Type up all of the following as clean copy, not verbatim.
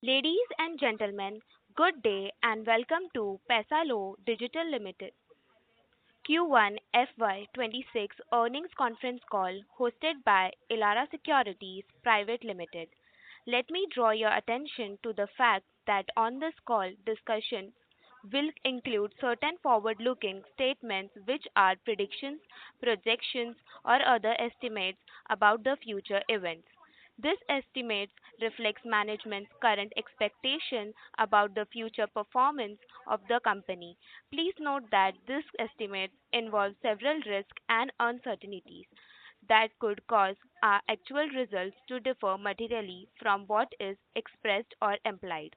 Ladies and gentlemen, good day and welcome to Paisalo Digital Limited Q1 FY26 earnings conference call hosted by Elara Securities Private Limited. Let me draw your attention to the fact that on this call discussion will include certain forward-looking statements which are predictions, projections, or other estimates about the future events. This estimates reflects management's current expectation about the future performance of the company. Please note that this estimate involves several risks and uncertainties that could cause our actual results to differ materially from what is expressed or implied.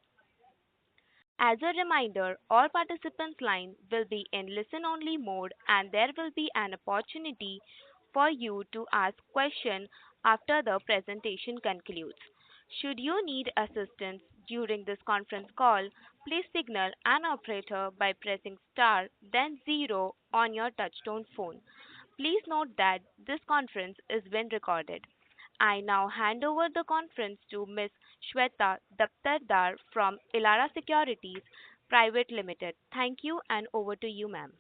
As a reminder, all participants' line will be in listen-only mode and there will be an opportunity for you to ask questions after the presentation concludes. Should you need assistance during this conference call, please signal an operator by pressing star then zero on your touchtone phone. Please note that this conference is being recorded. I now hand over the conference to Ms. Shweta Daptardar from Elara Securities Private Limited. Thank you and over to you, ma'am.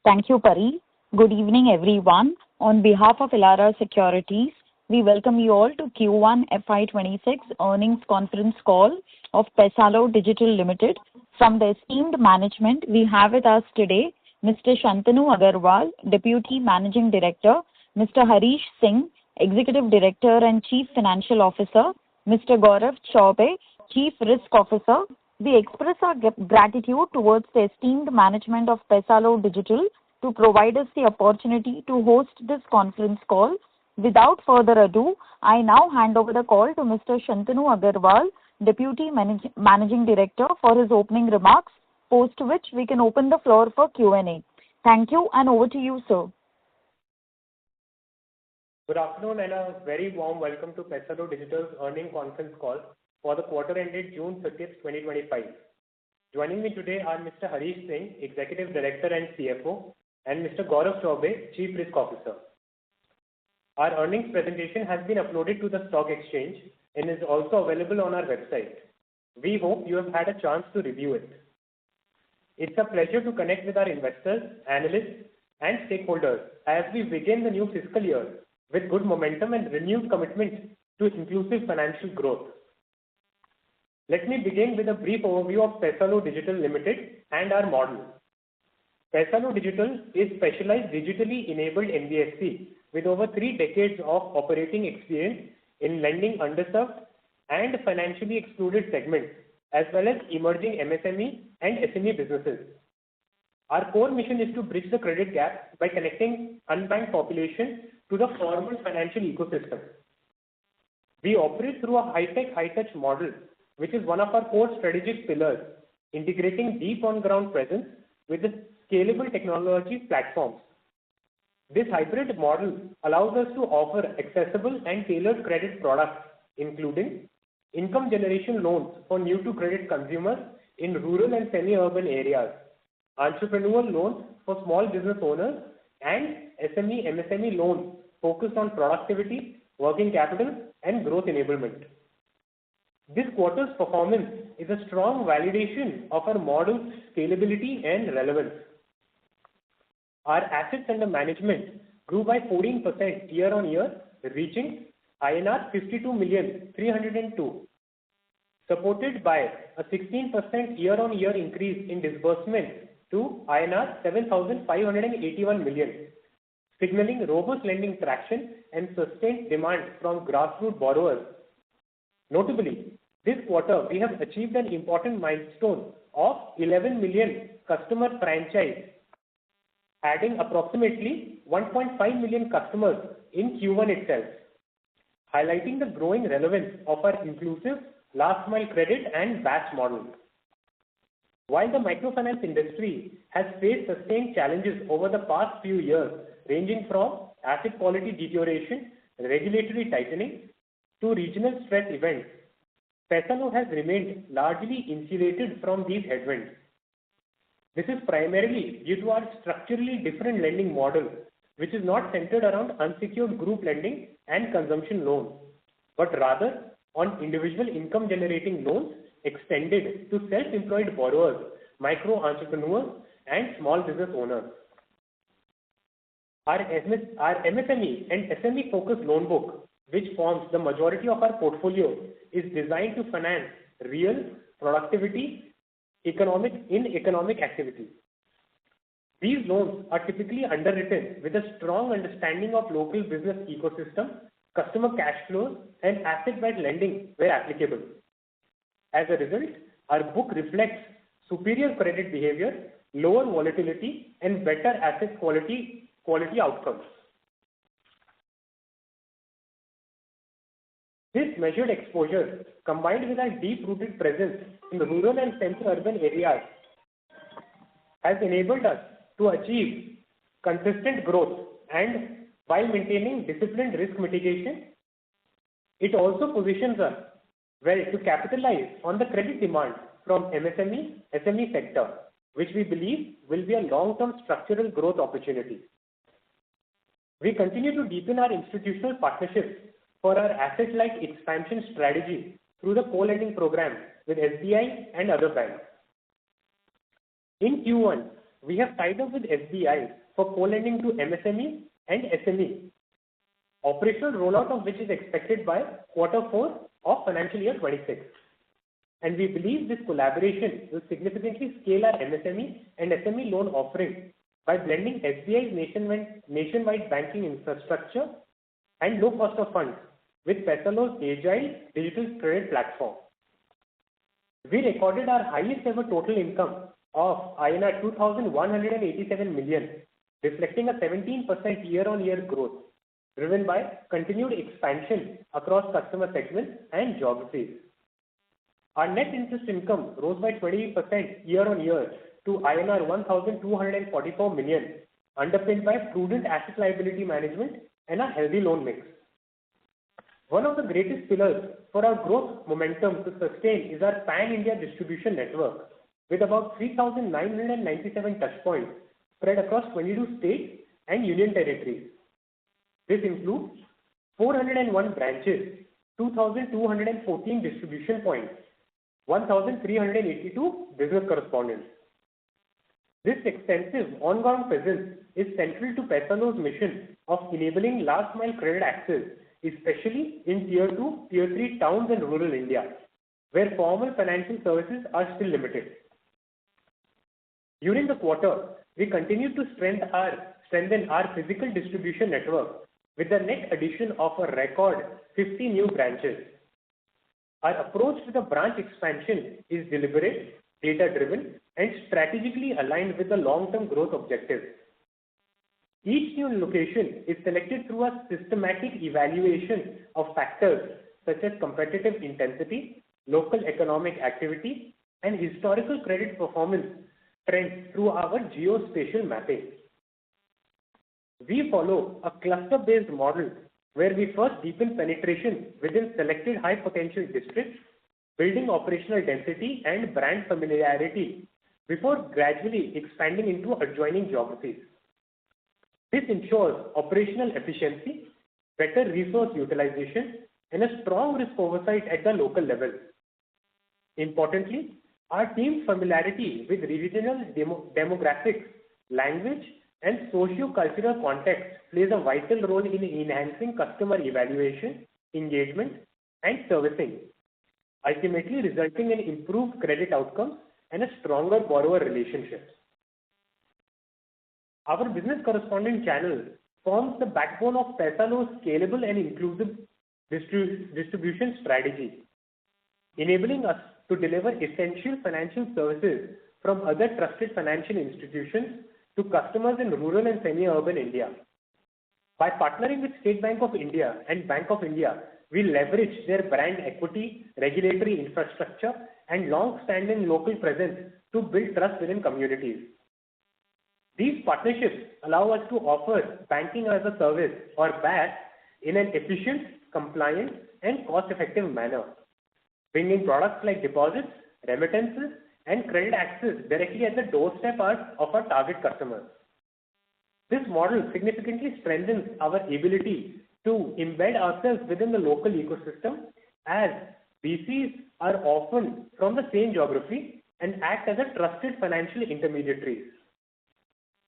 Thank you, Pari. Good evening, everyone. On behalf of Elara Securities, we welcome you all to Q1 FY26 earnings conference call of Paisalo Digital Limited. From the esteemed management, we have with us today Mr. Shantanu Agarwal, Deputy Managing Director, Mr. Harish Singh, Executive Director and Chief Financial Officer, Mr. Gaurav Chaube, Chief Risk Officer. We express our gratitude towards the esteemed management of Paisalo Digital to provide us the opportunity to host this conference call. Without further ado, I now hand over the call to Mr. Shantanu Agarwal, Deputy Managing Director, for his opening remarks, post which we can open the floor for Q&A. Thank you and over to you, sir. Good afternoon and a very warm welcome to Paisalo Digital's earnings conference call for the quarter ended June 30th, 2025. Joining me today are Mr. Harish Singh, Executive Director and CFO, and Mr. Gaurav Chaube, Chief Risk Officer. Our earnings presentation has been uploaded to the stock exchange and is also available on our website. We hope you have had a chance to review it. It's a pleasure to connect with our investors, analysts, and stakeholders as we begin the new fiscal year with good momentum and renewed commitment to inclusive financial growth. Let me begin with a brief overview of Paisalo Digital Limited and our model. Paisalo Digital is specialized digitally enabled NBFC with over 3 decades of operating experience in lending underserved and financially excluded segments, as well as emerging MSME and SME businesses. Our core mission is to bridge the credit gap by connecting unbanked population to the formal financial ecosystem. We operate through a high-tech, high-touch model, which is one of our core strategic pillars, integrating deep on-ground presence with the scalable technology platforms. This hybrid model allows us to offer accessible and tailored credit products, including income generation loans for new-to-credit consumers in rural and semi-urban areas, entrepreneurial loans for small business owners, and MSME loans focused on productivity, working capital, and growth enablement. This quarter's performance is a strong validation of our model's scalability and relevance. Our assets under management grew by 14% year-on-year, reaching INR 52,302,000, supported by a 16% year-on-year increase in disbursement to INR 7,581 million, signaling robust lending traction and sustained demand from grassroots borrowers. Notably, this quarter we have achieved an important milestone of 11 million customer franchise, adding approximately 1.5 million customers in Q1 itself, highlighting the growing relevance of our inclusive last mile credit and batch model. While the microfinance industry has faced sustained challenges over the past few years, ranging from asset quality deterioration, regulatory tightening, to regional stress events, Paisalo has remained largely insulated from these headwinds. This is primarily due to our structurally different lending model, which is not centered around unsecured group lending and consumption loans, but rather on individual income generating loans extended to self-employed borrowers, micro entrepreneurs, and small business owners. Our MSME and SME focused loan book, which forms the majority of our portfolio, is designed to finance real productivity economic activity. These loans are typically underwritten with a strong understanding of local business ecosystem, customer cash flows, and asset-backed lending where applicable. As a result, our book reflects superior credit behavior, lower volatility, and better asset quality outcomes. This measured exposure, combined with our deep-rooted presence in rural and semi-urban areas, has enabled us to achieve consistent growth, and while maintaining disciplined risk mitigation, it also positions us well to capitalize on the credit demand from SME sector, which we believe will be a long-term structural growth opportunity. We continue to deepen our institutional partnerships for our asset-light expansion strategy through the co-lending program with SBI and other banks. In Q1, we have tied up with SBI for co-lending to MSME and SME, operational rollout of which is expected by Q4 of financial year 26. And we believe this collaboration will significantly scale our MSME and SME loan offering by blending SBI's nationwide banking infrastructure and low cost of funds with Paisalo's agile digital credit platform. We recorded our highest ever total income of INR 2,187 million, reflecting a 17% year-on-year growth, driven by continued expansion across customer segments and geographies. Our net interest income rose by 20% year-on-year to INR 1,244 million, underpinned by prudent asset liability management and a healthy loan mix. One of the greatest pillars for our growth momentum to sustain is our pan-India distribution network, with about 3,997 touchpoints spread across 22 states and union territories. This includes 401 branches, 2,214 distribution points, 1,382 business correspondents. This extensive ongoing presence is central to Paisalo's mission of enabling last-mile credit access, especially in Tier 2, Tier 3 towns and rural India, where formal financial services are still limited. During the quarter, we continued to strengthen our physical distribution network with the net addition of a record 50 new branches. Our approach to the branch expansion is deliberate, data-driven, and strategically aligned with the long-term growth objectives. Each new location is selected through a systematic evaluation of factors such as competitive intensity, local economic activity, and historical credit performance trends through our geospatial mapping. We follow a cluster-based model where we first deepen penetration within selected high-potential districts, building operational density and brand familiarity before gradually expanding into adjoining geographies. This ensures operational efficiency, better resource utilization, and a strong risk oversight at the local level. Importantly, our team's familiarity with regional demographics, language, and socio-cultural context plays a vital role in enhancing customer evaluation, engagement, and servicing, ultimately resulting in improved credit outcomes and a stronger borrower relationships. Our business correspondent channel forms the backbone of Paisalo's scalable and inclusive distribution strategy, enabling us to deliver essential financial services from other trusted financial institutions to customers in rural and semi-urban India. By partnering with State Bank of India and Bank of India, we leverage their brand equity, regulatory infrastructure, and long-standing local presence to build trust within communities. These partnerships allow us to offer banking as a service or BaaS in an efficient, compliant, and cost-effective manner, bringing products like deposits, remittances, and credit access directly at the doorstep of our target customers. This model significantly strengthens our ability to embed ourselves within the local ecosystem as BCs are often from the same geography and act as a trusted financial intermediaries.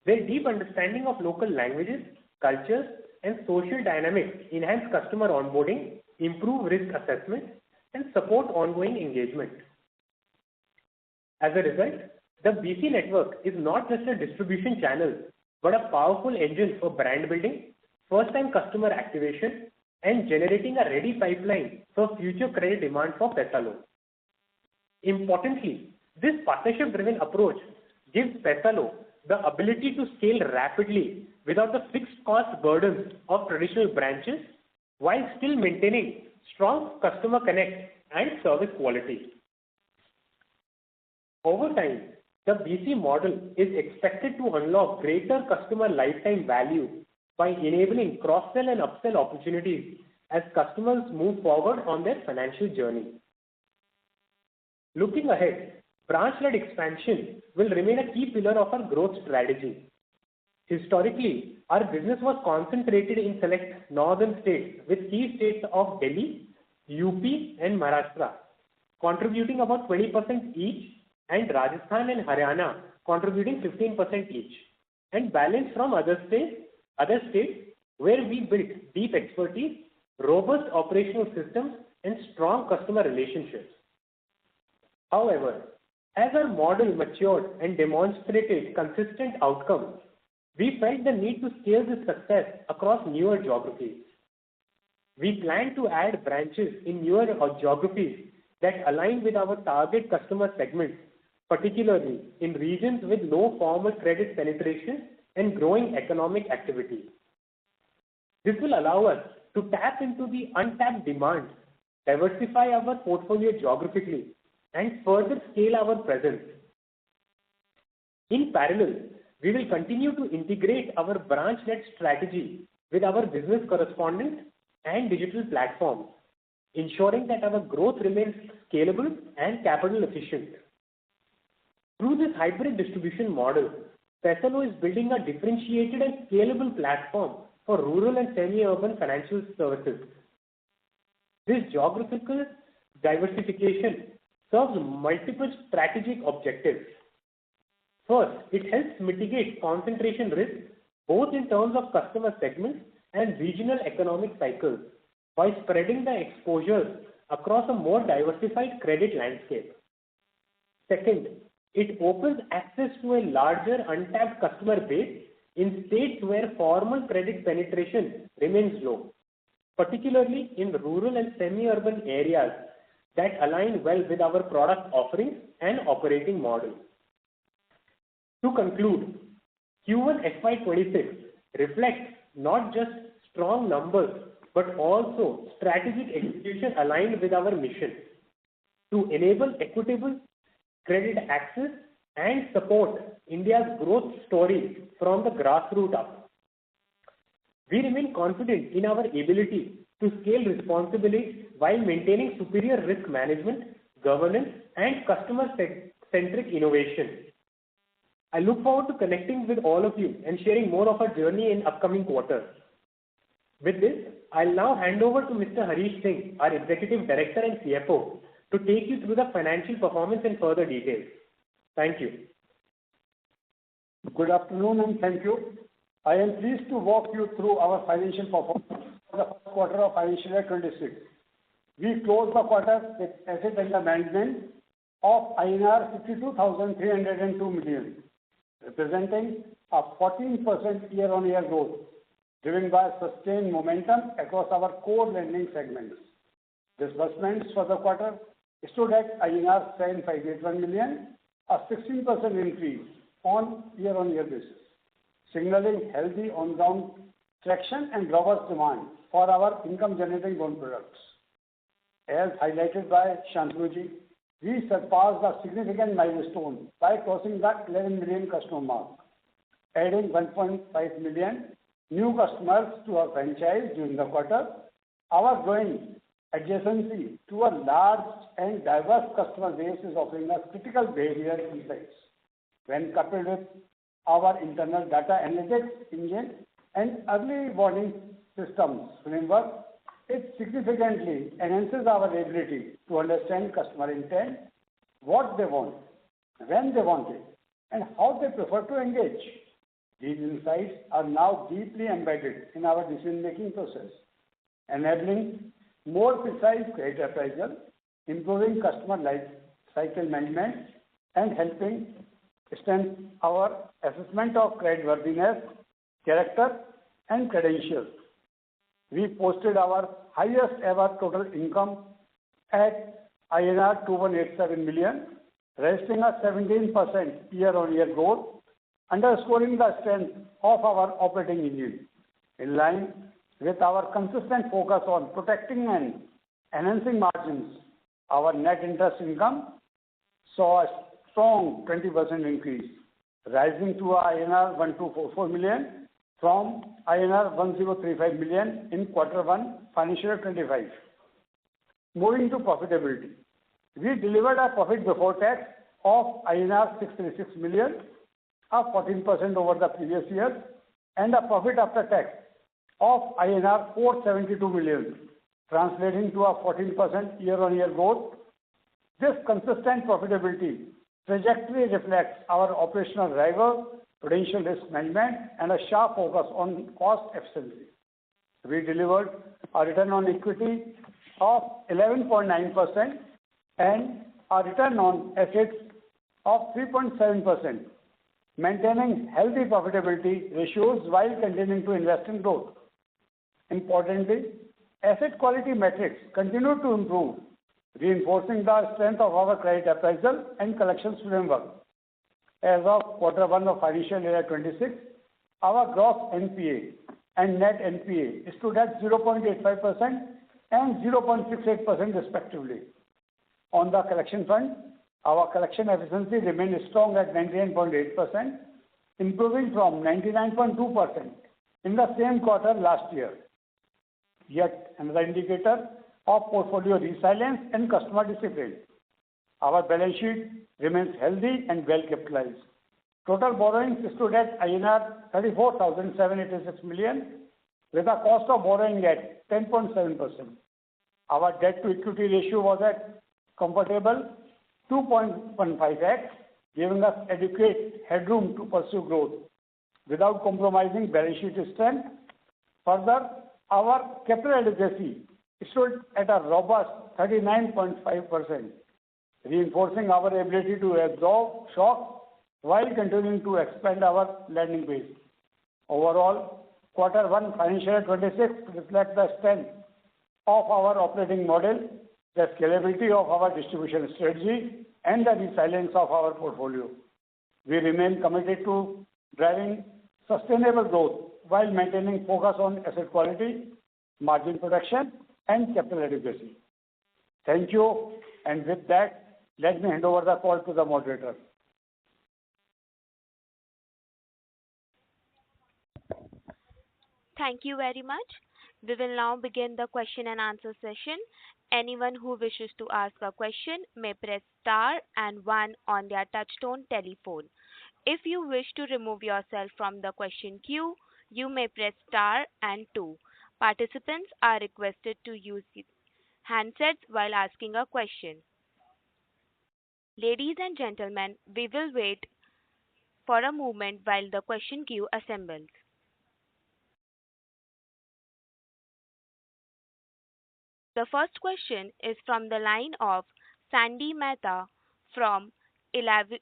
Their deep understanding of local languages, cultures, and social dynamics enhance customer onboarding, improve risk assessment, and support ongoing engagement. As a result, the BC network is not just a distribution channel, but a powerful engine for brand building, first-time customer activation, and generating a ready pipeline for future credit demand for Paisalo. Importantly, this partnership-driven approach gives Paisalo the ability to scale rapidly without the fixed cost burdens of traditional branches while still maintaining strong customer connect and service quality. Over time, the BC model is expected to unlock greater customer lifetime value by enabling cross-sell and upsell opportunities as customers move forward on their financial journey. Looking ahead, branch-led expansion will remain a key pillar of our growth strategy. Historically, our business was concentrated in select northern states with key states of Delhi, UP and Maharashtra contributing about 20% each, and Rajasthan and Haryana contributing 15% each, and balance from other states where we built deep expertise, robust operational systems, and strong customer relationships. However, as our model matured and demonstrated consistent outcomes, we felt the need to scale this success across newer geographies. We plan to add branches in newer geographies that align with our target customer segments, particularly in regions with low formal credit penetration and growing economic activity. This will allow us to tap into the untapped demand, diversify our portfolio geographically, and further scale our presence. In parallel, we will continue to integrate our branch-led strategy with our business correspondent and digital platforms, ensuring that our growth remains scalable and capital efficient. Through this hybrid distribution model, Paisalo is building a differentiated and scalable platform for rural and semi-urban financial services. This geographical diversification serves multiple strategic objectives. First, it helps mitigate concentration risk both in terms of customer segments and regional economic cycles by spreading the exposures across a more diversified credit landscape. Second, it opens access to a larger untapped customer base in states where formal credit penetration remains low, particularly in rural and semi-urban areas that align well with our product offerings and operating model. To conclude, Q1 FY26 reflects not just strong numbers but also strategic execution aligned with our mission to enable equitable credit access and support India's growth story from the grassroots up. We remain confident in our ability to scale responsibly while maintaining superior risk management, governance, and customer-centric innovation. I look forward to connecting with all of you and sharing more of our journey in upcoming quarters. With this, I'll now hand over to Mr. Harish Singh, our Executive Director and CFO, to take you through the financial performance in further details. Thank you. Good afternoon and thank you. I am pleased to walk you through our financial performance for the first quarter of financial year 26. We closed the quarter with asset under management of INR 52,302 million, representing a 14% year-on-year growth, driven by sustained momentum across our core lending segments. Disbursements for the quarter stood at INR 7,581 million, a 16% increase on year-on-year basis, signaling healthy on-ground traction and robust demand for our income-generating loan products. As highlighted by Shantanu, we surpassed a significant milestone by crossing the 11 million customer mark, adding 1.5 million new customers to our franchise during the quarter. Our growing adjacency to a large and diverse customer base is offering us critical behavioral insights. When coupled with our internal data analytics engine and early warning systems framework, It significantly enhances our ability to understand customer intent, what they want, when they want it, and how they prefer to engage. These insights are now deeply embedded in our decision-making process, enabling more precise credit appraisal, improving customer life cycle management, and helping strengthen our assessment of creditworthiness, character, and credentials. We posted our highest ever total income at INR 2187 million, registering a 17% year-on-year growth, underscoring the strength of our operating engine. In line with our consistent focus on protecting and enhancing margins, our net interest income saw a strong 20% increase, rising to INR 1244 million from INR 1035 million in Q1 financial year 25. Moving to profitability, we delivered a profit before tax of INR 636 million, up 14% over the previous year, and a profit after tax of INR 472 million, translating to a 14% year-on-year growth. This consistent profitability trajectory reflects our operational rigor, prudential risk management, and a sharp focus on cost efficiency. We delivered a return on equity of 11.9% and a return on assets of 3.7%, maintaining healthy profitability ratios while continuing to invest in growth. Importantly, asset quality metrics continue to improve, reinforcing the strength of our credit appraisal and collections framework. As of Q1 of financial year 26, our gross NPA and net NPA stood at 0.85% and 0.68% respectively. On the collection front, our collection efficiency remained strong at 99.8%, improving from 99.2% in the same quarter last year. Yet another indicator of portfolio resilience and customer discipline. Our balance sheet remains healthy and well capitalized. Total borrowings stood at INR 34,786 million, with a cost of borrowing at 10.7%. Our debt to equity ratio was at comfortable 2.15x, giving us adequate headroom to pursue growth without compromising balance sheet strength. Further, our capital adequacy stood at a robust 39.5%, reinforcing our ability to absorb shocks while continuing to expand our lending base. Overall, Q1 financial year 26 reflects the strength of our operating model, the scalability of our distribution strategy, and the resilience of our portfolio. We remain committed to driving sustainable growth while maintaining focus on asset quality, margin protection, and capital adequacy. Thank you. And with that, let me hand over the call to the moderator. Thank you very much. We will now begin the question and answer session. Anyone who wishes to ask a question may press star and one on their touchtone telephone. If you wish to remove yourself from the question queue, you may press star and two. Participants are requested to use handsets while asking a question. Ladies and gentlemen, we will wait for a moment while the question queue assembles. The first question is from the line of Sandy Mehta from Evaluate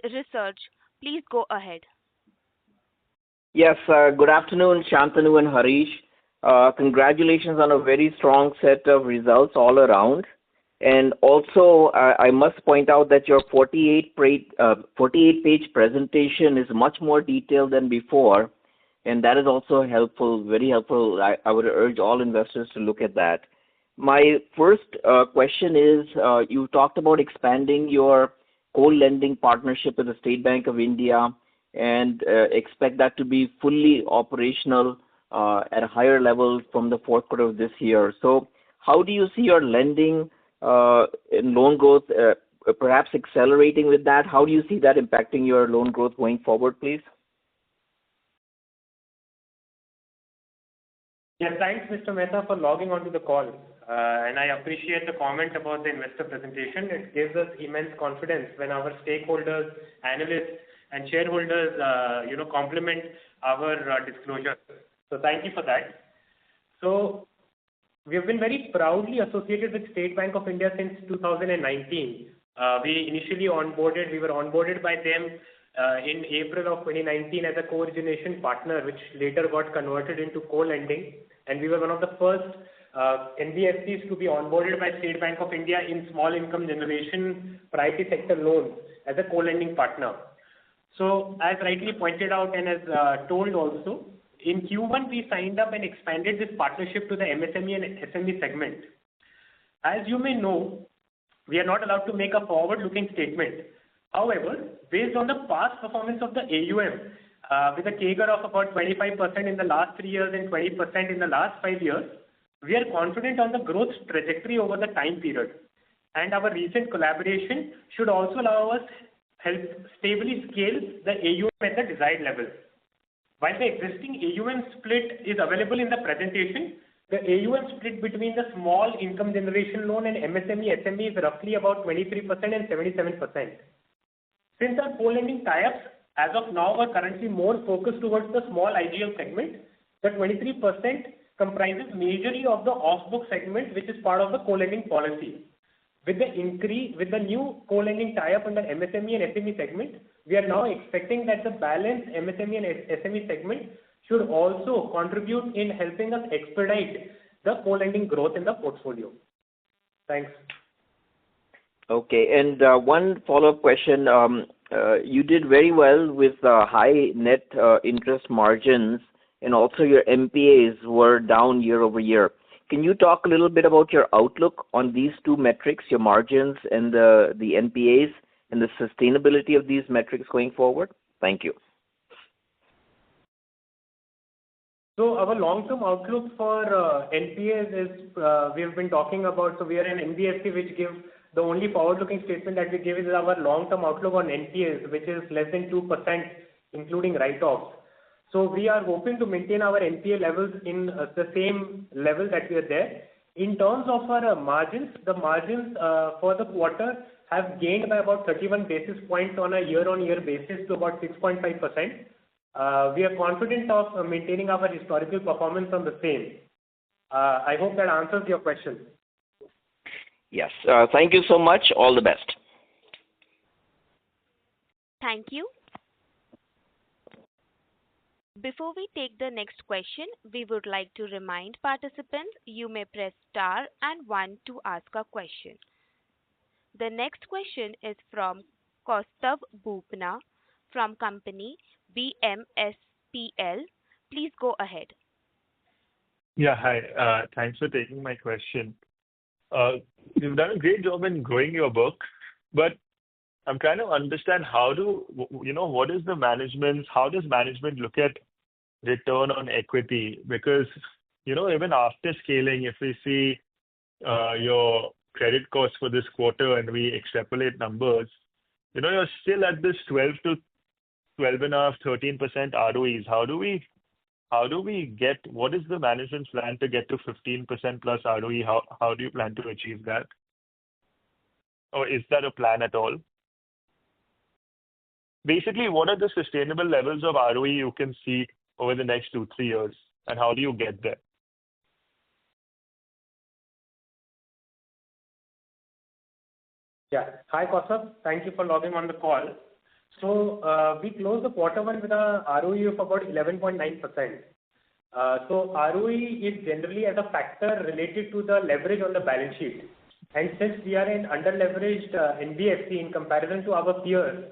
Research. Please go ahead. Yes, good afternoon, Shantanu and Harish. Congratulations on a very strong set of results all around. And also, I must point out that your 48-page presentation is much more detailed than before, and that is also helpful, very helpful. I would urge all investors to look at that. My first question is, you talked about expanding your co-lending partnership with the State Bank of India and expect that to be fully operational at a higher level from the fourth quarter of this year. So how do you see your lending in loan growth perhaps accelerating with that? How do you see that impacting your loan growth going forward, please? Yes, thanks, Mr. Mehta, for logging onto the call. And I appreciate the comment about the investor presentation. It gives us immense confidence when our stakeholders, analysts, and shareholders, complement our disclosure. So thank you for that. So we have been very proudly associated with State Bank of India since 2019. We were onboarded by them in April of 2019 as a co-origination partner, which later got converted into co-lending. And we were one of the first NBFCs to be onboarded by State Bank of India in small income generation priority sector loans as a co-lending partner. So as rightly pointed out and as told also, in Q1 we signed up and expanded this partnership to the MSME and SME segment. As you may know, we are not allowed to make a forward-looking statement. However, based on the past performance of the AUM, with a CAGR of about 25% in the last 3 years and 20% in the last 5 years, we are confident on the growth trajectory over the time period. And our recent collaboration should also allow us help stably scale the AUM at the desired level. While the existing AUM split is available in the presentation, the AUM split between the small income generation loan and MSME, SME is roughly about 23% and 77%. Since our co-lending tie-ups as of now are currently more focused towards the small IGL segment, the 23% comprises majorly of the off-book segment, which is part of the co-lending policy. With the new co-lending tie-up in the MSME and SME segment, we are now expecting that the balanced MSME and SME segment should also contribute in helping us expedite the co-lending growth in the portfolio. Thanks. Okay, and one follow-up question. You did very well with high net interest margins, and also your NPAs were down year over year. Can you talk a little bit about your outlook on these two metrics, your margins and the NPAs, and the sustainability of these metrics going forward? Thank you. So our long-term outlook for NPAs is we have been talking about. So we are an NBFC which gives the only forward-looking statement that we give is our long-term outlook on NPAs, which is less than 2%, including write-offs. So we are hoping to maintain our NPA levels in the same level that we are there. In terms of our margins, the margins for the quarter have gained by about 31 basis points on a year-on-year basis to about 6.5%. We are confident of maintaining our historical performance on the same. I hope that answers your question. Yes. Thank you so much. All the best. Thank you. Before we take the next question, we would like to remind participants you may press star and 1 to ask a question. The next question is from Kaustav Bhupna from company BMSPL. Please go ahead. Yeah, hi. Thanks for taking my question. You've done a great job in growing your book, but I'm trying to understand how does management look at return on equity? Because, even after scaling, if we see your credit costs for this quarter and we extrapolate numbers, you're still at this 12 to 12.5, 13% ROEs. What is the management's plan to get to 15% plus ROE? How do you plan to achieve that? Or is that a plan at all? Basically, what are the sustainable levels of ROE you can see over the next 2-3 years, and how do you get there? Yeah. Hi, Kaustav. Thank you for logging on the call. So we closed the quarter one with a ROE of about 11.9%. So ROE is generally as a factor related to the leverage on the balance sheet. And since we are an under-leveraged NBFC in comparison to our peers,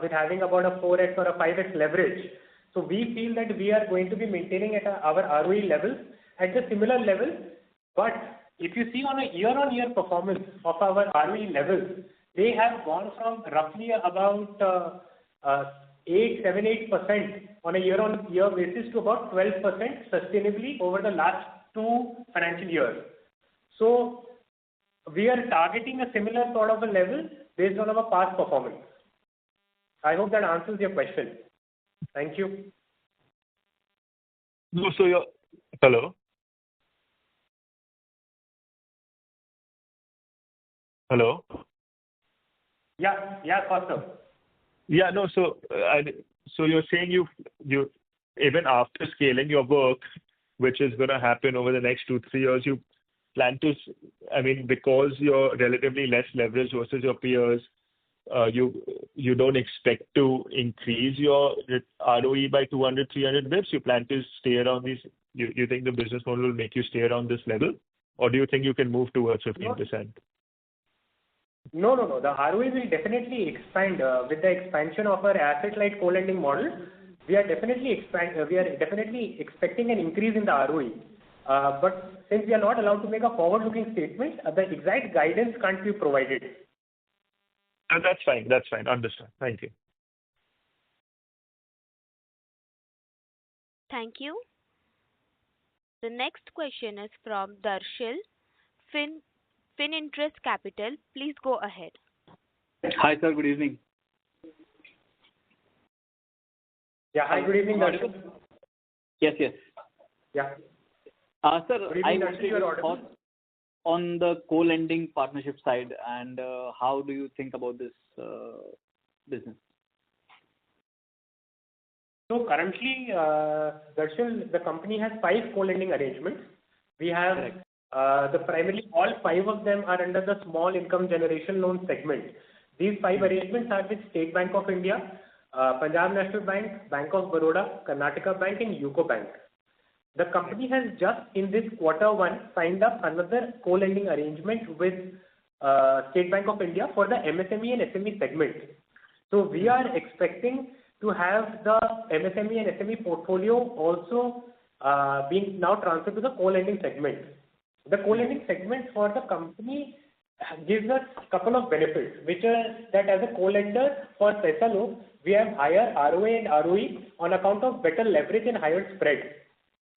with having about a 4x or a 5x leverage, so we feel that we are going to be maintaining at our ROE levels at a similar level. But if you see on a year-on-year performance of our ROE levels, they have gone from roughly about 7-8% on a year-on-year basis to about 12% sustainably over the last 2 financial years. So we are targeting a similar sort of a level based on our past performance. I hope that answers your question. Thank you. No, so hello? Hello? Yeah, Kaustav. Yeah, no. So you're saying you even after scaling your work, which is going to happen over the next 2-3 years, you plan to, I mean, because you're relatively less leveraged versus your peers, you don't expect to increase your ROE by 200-300 bits. You plan to stay around these. You think the business model will make you stay around this level, or do you think you can move towards 15%? No. The ROE will definitely expand with the expansion of our asset-light co-lending model. We are definitely expecting an increase in the ROE. But since we are not allowed to make a forward-looking statement, the exact guidance can't be provided. That's fine. That's fine. Understand. Thank you. Thank you. The next question is from Darshil, Fininterest Capital. Please go ahead. Hi, sir. Good evening. Yeah. Hi. Good evening, Darshil. Yes. Yeah. Sir, Good evening, I Darshil. wanted You are your audible. thoughts on the co-lending partnership side, and how do you think about this business? So currently, Darshil, the company has 5 co-lending arrangements. We have primarily all 5 of them are under the small income generation loan segment. These 5 arrangements are with State Bank of India, Punjab National Bank, Bank of Baroda, Karnataka Bank, and UCO Bank. The company has just in this Q1 signed up another co-lending arrangement with State Bank of India for the MSME and SME segment. So we are expecting to have the MSME and SME portfolio also being now transferred to the co-lending segment. The co-lending segment for the company gives us a couple of benefits, which are that as a co-lender for Paisalo, we have higher ROA and ROE on account of better leverage and higher spread.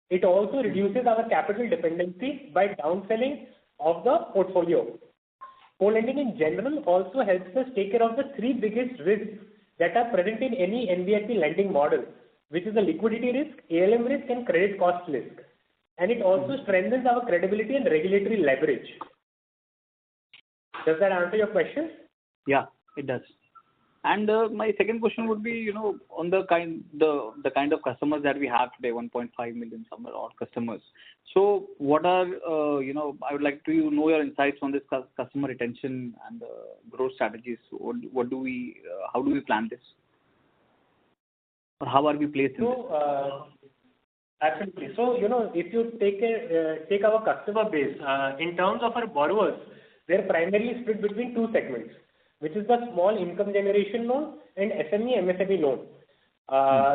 It also reduces our capital dependency by downselling of the portfolio. Co-lending in general also helps us take care of the 3 biggest risks that are present in any NBFC lending model, which is the liquidity risk, ALM risk, and credit cost risk. And it also strengthens our credibility and regulatory leverage. Does that answer your question? Yeah, it does. And my second question would be, on the kind of customers that we have today, 1.5 million somewhere odd customers. So what are, I would like to know your insights on this customer retention and growth strategies. How do we plan this? Or how are we placed in this? Absolutely. So, if you take our customer base, in terms of our borrowers, they're primarily split between 2 segments, which is the small income generation loan and SME MSME loan.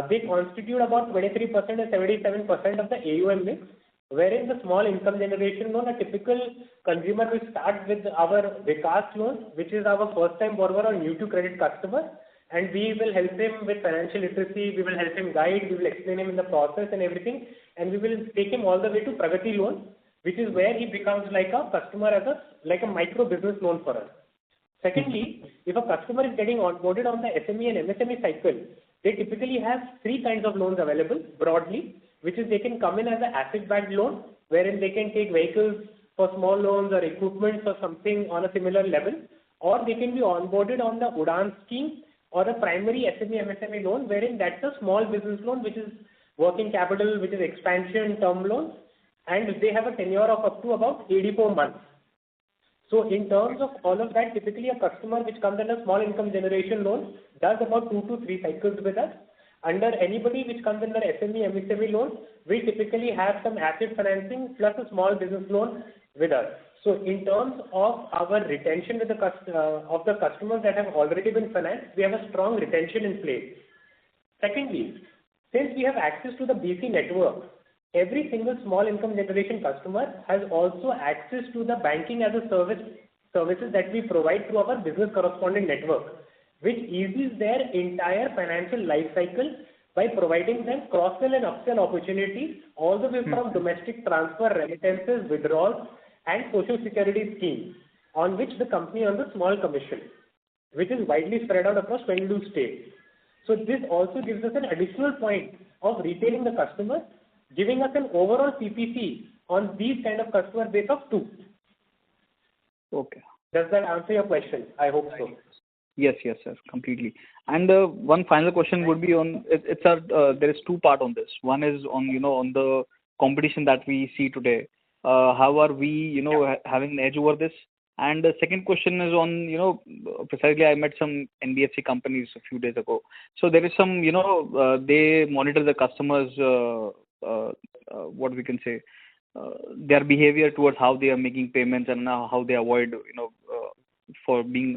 They constitute about 23% and 77% of the AUM mix, wherein the small income generation loan, a typical consumer will start with our Vikas loan, which is our first time borrower or new to credit customer, and we will help him with financial literacy, we will help him guide, we will explain him in the process and everything, and we will take him all the way to Pragati loan, which is where he becomes like a customer like a micro business loan for us. Secondly, if a customer is getting onboarded on the SME and MSME cycle, they typically have 3 kinds of loans available broadly, which is they can come in as an asset-backed loan, wherein they can take vehicles for small loans or equipment or something on a similar level, or they can be onboarded on the Udaan scheme or a primary SME MSME loan, wherein that's a small business loan, which is working capital, which is expansion term loans, and they have a tenure of up to about 84 months. So in terms of all of that, typically a customer which comes under small income generation loan does about 2 to 3 cycles with us. Under anybody which comes under SME, MSME loan, we typically have some asset financing plus a small business loan with us. So in terms of our retention with of the customers that have already been financed, we have a strong retention in place. Secondly, since we have access to the BC network, every single small income generation customer has also access to the banking as a services that we provide through our business correspondent network, which eases their entire financial life cycle by providing them cross-sell and upsell opportunities all the way from domestic transfer, remittances, withdrawals, and social security schemes, on which the company earns a small commission, which is widely spread out across 22 states. So this also gives us an additional point of retaining the customer, giving us an overall PPC on these kind of customer base of 2. Okay. Does that answer your question? I hope so. Yes, sir, completely. And one final question would be on there is two part on this. One is on on the competition that we see today. How are we having an edge over this? And the second question is on precisely I met some NBFC companies a few days ago. So there is some they monitor the customers what we can say their behavior towards how they are making payments and how they avoid for being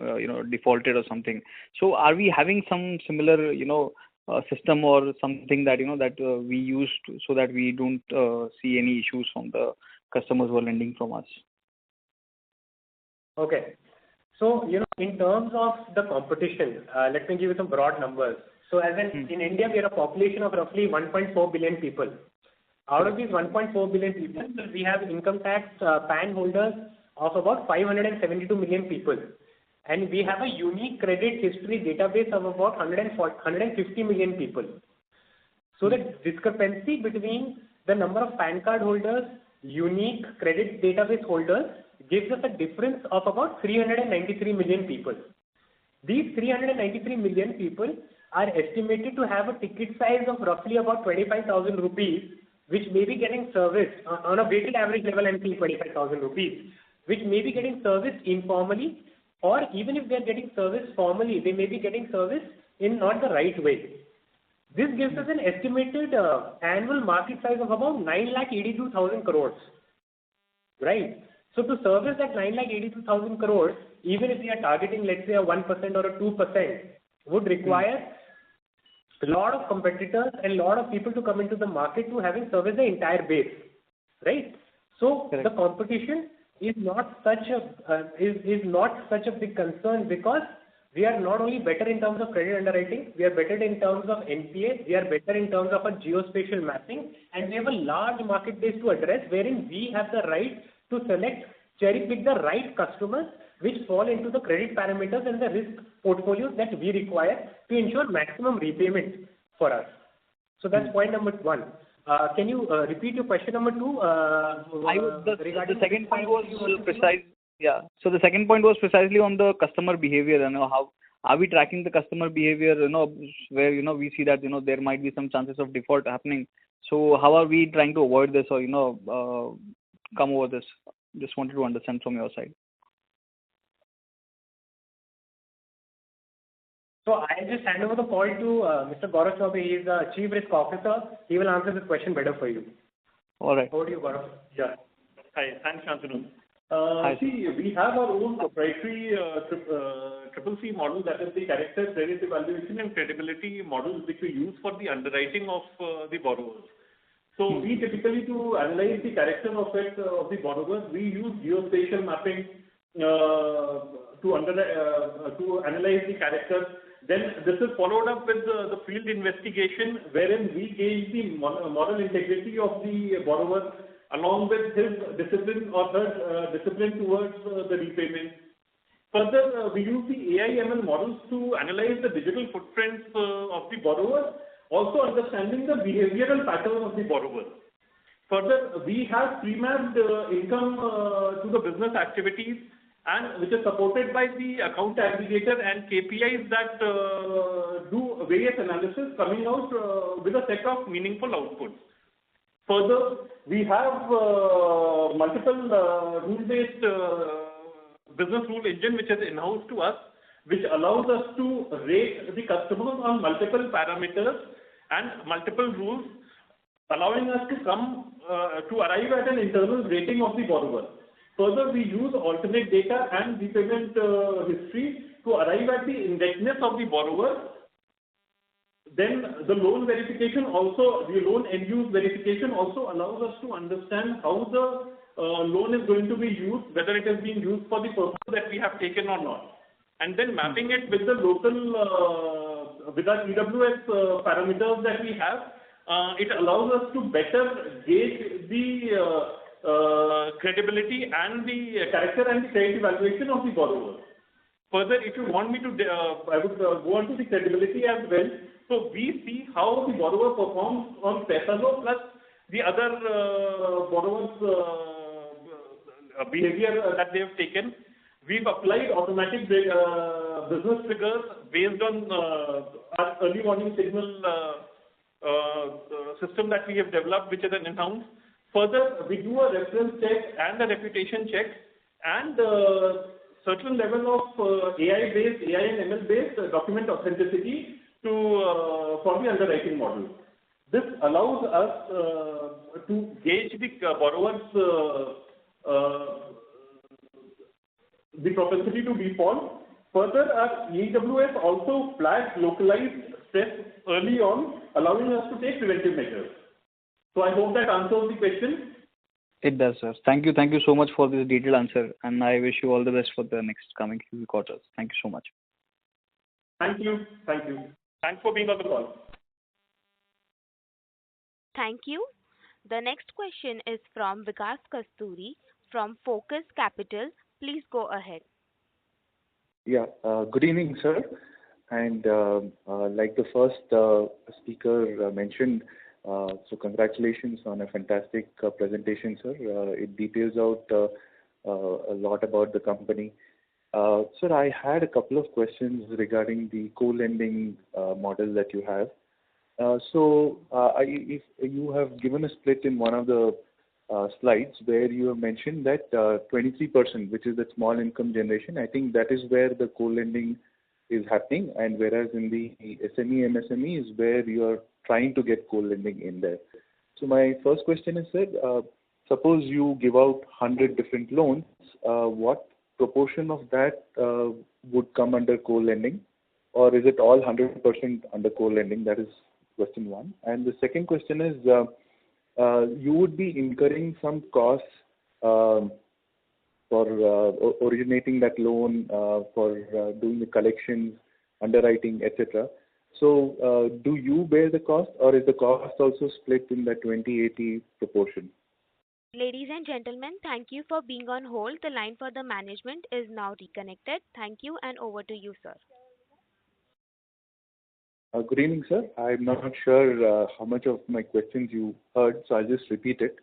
defaulted or something. So are we having some similar system or something that that we use so that we don't see any issues from the customers who are lending from us? Okay. So in terms of the competition, let me give you some broad numbers. So as in India, we are a population of roughly 1.4 billion people. Out of these 1.4 billion people, we have income tax PAN holders of about 572 million people. And we have a unique credit history database of about 150 million people. So the discrepancy between the number of PAN card holders, unique credit database holders, gives us a difference of about 393 million people. These 393 million people are estimated to have a ticket size of roughly about 25,000 rupees, which may be getting serviced on a weighted average level until 25,000 rupees, which may be getting serviced informally, or even if they are getting serviced formally, they may be getting serviced in not the right way. This gives us an estimated annual market size of about 9,82,000 crores, right? So to service that 9,82,000 crores, even if we are targeting, let's say, a 1% or a 2%, would require a lot of competitors and a lot of people to come into the market to having serviced the entire base, right? So the competition is not such a big concern, because we are not only better in terms of credit underwriting, we are better in terms of NPA, we are better in terms of a geospatial mapping, and we have a large market base to address, wherein we have the right to select, cherry pick the right customers which fall into the credit parameters and the risk portfolios that we require to ensure maximum repayment for us. So that's point number one. Can you repeat your question number two? The second point was precise. Yeah. So the second point was precisely on the customer behavior. How are we tracking the customer behavior? Where we see that there might be some chances of default happening. So how are we trying to avoid this or come over this? Just wanted to understand from your side. So I'll just hand over the call to Mr. Gaurav Chaubey. He is the Chief Risk Officer. He will answer this question better for you. All right. Over to you, Gaurav. Yeah. Hi. Thanks, Shantanu. Hi. See, we have our own proprietary triple C model, that is the character, credit evaluation and credibility model, which we use for the underwriting of the borrowers. So we typically, to analyze the character of the borrowers, we use geospatial mapping to analyze the character. Then this is followed up with the field investigation, wherein we gauge the moral integrity of the borrower along with his discipline or her discipline towards the repayment. Further, we use the AI/ML models to analyze the digital footprints of the borrower, also understanding the behavioral pattern of the borrower. Further, we have pre-mapped income to the business activities, and which is supported by the account aggregator and KPIs that do various analysis, coming out with a set of meaningful outputs. Further, we have multiple rule-based business rule engine which is in-house to us, which allows us to rate the customers on multiple parameters and multiple rules, allowing us to come to arrive at an internal rating of the borrower. Further, we use alternate data and repayment history to arrive at the indebtedness of the borrower. Then the loan verification also, the loan end-use verification also allows us to understand how the loan is going to be used, whether it is being used for the purpose that we have taken or not. And then mapping it with the local, with our EWS parameters that we have, it allows us to better gauge the credibility and the character and the credit evaluation of the borrower. Further, if you want me to, I would go on to the credibility as well. So we see how the borrower performs on Paisalo plus the other borrowers' behavior that they have taken. we've applied automatic business triggers based on our early warning signal system that we have developed, which is an in-house. Further, we do a reference check and a reputation check, and certain level of AI and ML-based document authenticity for the underwriting model. This allows us to gauge the borrower's the propensity to default. Further, our EWS also flags localized stress early on, allowing us to take preventive measures. So I hope that answers the question. It does, sir. Thank you. Thank you so much for this detailed answer, and I wish you all the best for the next coming few quarters. Thank you so much. Thank you. Thank you. Thanks for being on the call. Thank you. The next question is from Vikas Kasturi from Focus Capital. Please go ahead. Yeah. Good evening, sir. And like the first speaker mentioned, so congratulations on a fantastic presentation, sir. It details out a lot about the company. Sir, I had a couple of questions regarding the co-lending model that you have. If you have given a split in one of the slides where you have mentioned that 23%, which is the small income generation, I think that is where the co-lending is happening, and whereas in the SME, MSME is where you are trying to get co-lending in there. So my first question is, sir, suppose you give out 100 different loans, what proportion of that would come under co-lending, or is it all 100% under co-lending? That is question one. And the second question is, you would be incurring some costs for originating that loan, for doing the collections, underwriting, etc. So do you bear the cost, or is the cost also split in that 20-80 proportion? Ladies and gentlemen, thank you for being on hold. The line for the management is now reconnected. Thank you, and over to you, sir. Good evening, sir. I'm not sure how much of my questions you heard, so I'll just repeat it.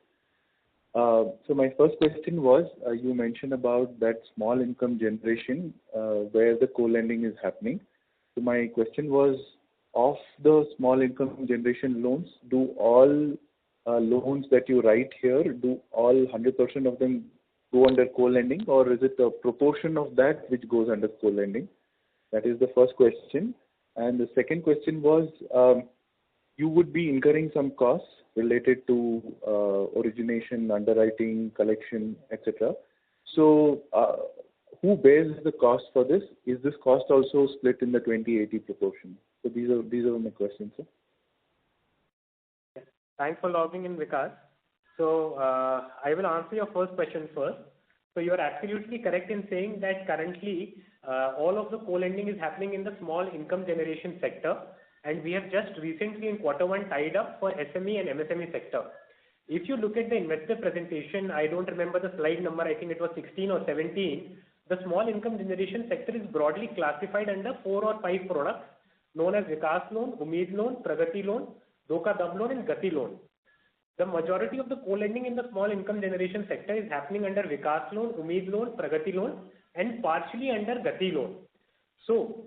So my first question was, you mentioned about that small income generation where the co-lending is happening. So my question was, of the small income generation loans, do all loans that you write here, do all 100% of them go under co-lending, or is it a proportion of that which goes under co-lending? That is the first question. And the second question was, you would be incurring some costs related to origination, underwriting, collection, etc. So who bears the cost for this? Is this cost also split in the 20-80 proportion? So these are my questions, sir. Thanks for logging in, Vikas. So I will answer your first question first. So you are absolutely correct in saying that currently all of the co-lending is happening in the small income generation sector, and we have just recently in Q1 tied up for SME and MSME sector. If you look at the investor presentation, I don't remember the slide number, I think it was 16 or 17, the small income generation sector is broadly classified under 4 or 5 products known as Vikas Loan, Umeed Loan, Pragati Loan, Dhoka Dab Loan and Gati Loan. The majority of the co-lending in the small income generation sector is happening under Vikas Loan, Umeed Loan, Pragati Loan and partially under Gati Loan. So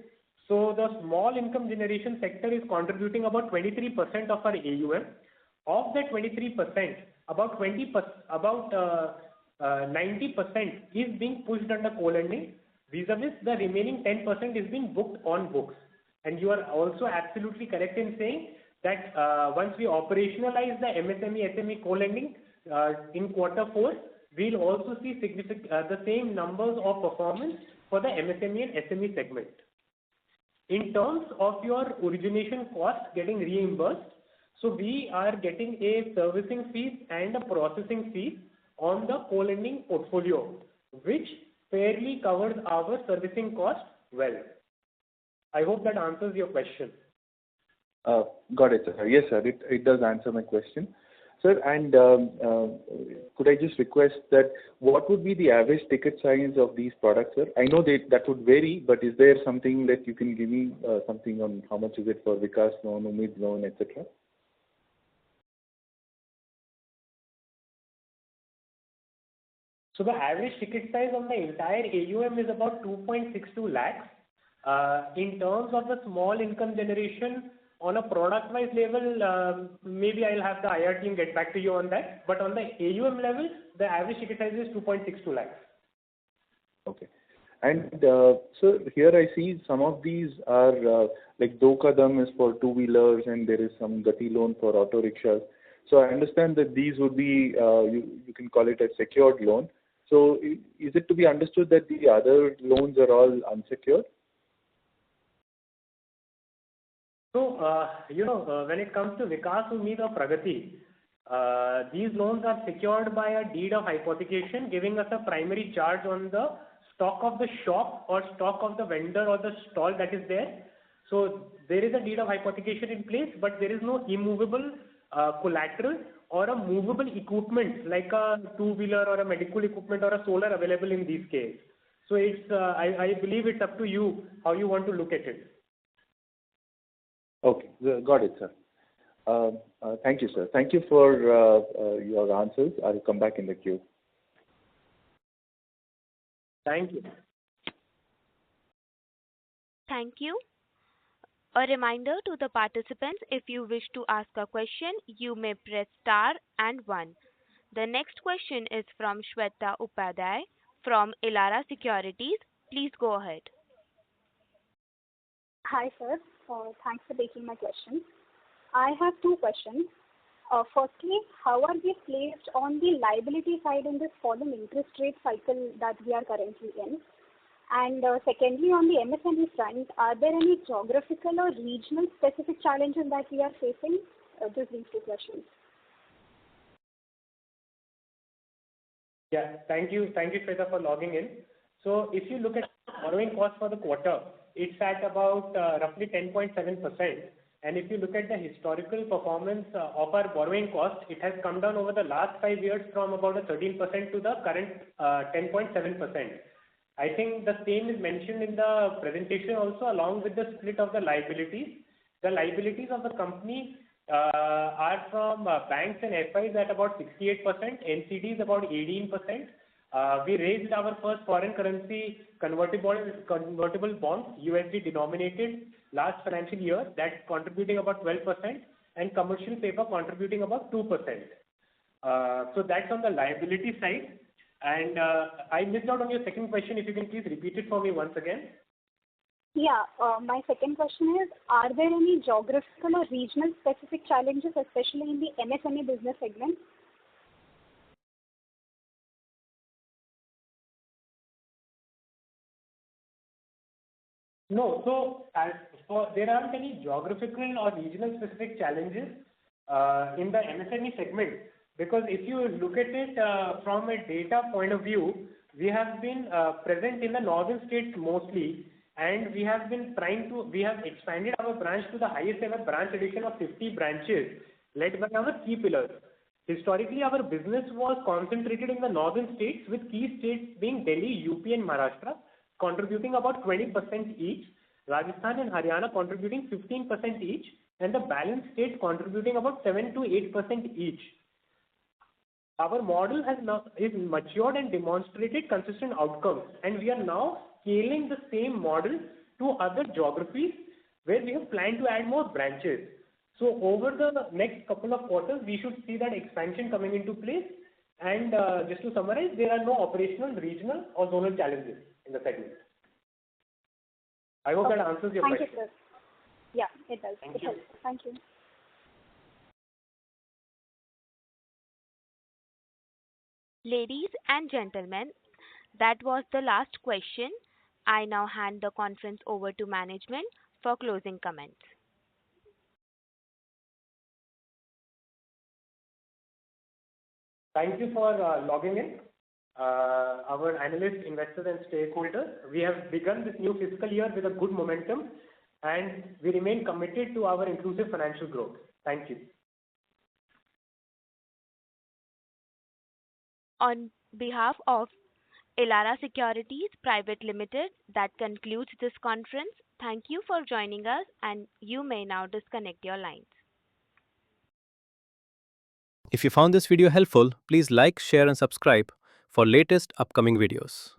the small income generation sector is contributing about 23% of our AUM. Of that 23%, about 90% is being pushed under co-lending. Vis-a-vis the remaining 10% is being booked on books. And you are also absolutely correct in saying that once we operationalize the MSME, SME co-lending in Q4, we'll also see the same numbers of performance for the MSME and SME segment. In terms of your origination cost getting reimbursed, so we are getting a servicing fee and a processing fee on the co-lending portfolio, which fairly covers our servicing cost well. I hope that answers your question. Got it, sir. Yes, sir. It does answer my question. Sir, and could I just request that what would be the average ticket size of these products, sir? I know that would vary, but is there something that you can give me, something on how much is it for Vikas Loan, Umeed Loan, etc.? So the average ticket size on the entire AUM is about 2.62 lakhs. In terms of the small income generation on a product-wise level, maybe I'll have the IR team get back to you on that. But on the AUM level, the average ticket size is 2.62 lakhs. Okay. And so here I see some of these are like Do Kadam is for two-wheelers and there is some Gati loan for auto rickshaws. So I understand that these would be, you can call it a secured loan. So is it to be understood that the other loans are all unsecured? So, when it comes to Vikas Ummeed or Pragati, these loans are secured by a deed of hypothecation, giving us a primary charge on the stock of the shop or stock of the vendor or the stall that is there. So there is a deed of hypothecation in place, but there is no immovable collateral or a movable equipment like a two-wheeler or a medical equipment or a solar available in these cases. So it's, I believe it's up to you how you want to look at it. Okay, got it, sir. Thank you, sir. Thank you for your answers. I'll come back in the queue. Thank you. Thank you. A reminder to the participants, if you wish to ask a question, you may press star and 1. The next question is from Shweta Upadhyay from Elara Securities. Please go ahead. Hi, sir. Thanks for taking my question. I have two questions. Firstly, how are we placed on the liability side in this falling interest rate cycle that we are currently in? And secondly, on the MSME front, are there any geographical or regional specific challenges that we are facing? Just these two questions. Yeah, thank you, Shweta, for logging in. So if you look at borrowing cost for the quarter, it's at about roughly 10.7%. And if you look at the historical performance of our borrowing cost, it has come down over the last 5 years from about a 13% to the current 10.7%. I think the same is mentioned in the presentation also, along with the split of the liabilities. The liabilities of the company are from banks and FIs at about 68%, NCDs about 18%. We raised our first foreign currency convertible bonds, USD denominated, last financial year, that's contributing about 12%, and commercial paper contributing about 2%. So that's on the liability side. And I missed out on your second question. If you can please repeat it for me once again. Yeah, my second question is, are there any geographical or regional specific challenges, especially in the MSME business segment? No, so there aren't any geographical or regional specific challenges in the MSME segment, because if you look at it from a data point of view, we have been present in the northern states mostly, and we have expanded our branch to the highest ever branch addition of 50 branches led by our key pillars. Historically, our business was concentrated in the northern states, with key states being Delhi, UP and Maharashtra, contributing about 20% each, Rajasthan and Haryana contributing 15% each, and the balance states contributing about 7 to 8% each. Our model is matured and demonstrated consistent outcomes, and we are now scaling the same model to other geographies where we have planned to add more branches. So over the next couple of quarters, we should see that expansion coming into place. And just to summarize, there are no operational, regional or zonal challenges in the segment. I hope that answers your question. Thank you, sir. Yeah, it does. Thank you. Thank you. Ladies and gentlemen, that was the last question. I now hand the conference over to management for closing comments. Thank you for logging in. Our analysts, investors and stakeholders, we have begun this new fiscal year with a good momentum, and we remain committed to our inclusive financial growth. Thank you. On behalf of Elara Securities Private Limited, that concludes this conference. Thank you for joining us, and you may now disconnect your lines. If you found this video helpful, please like, share and subscribe. for latest upcoming videos.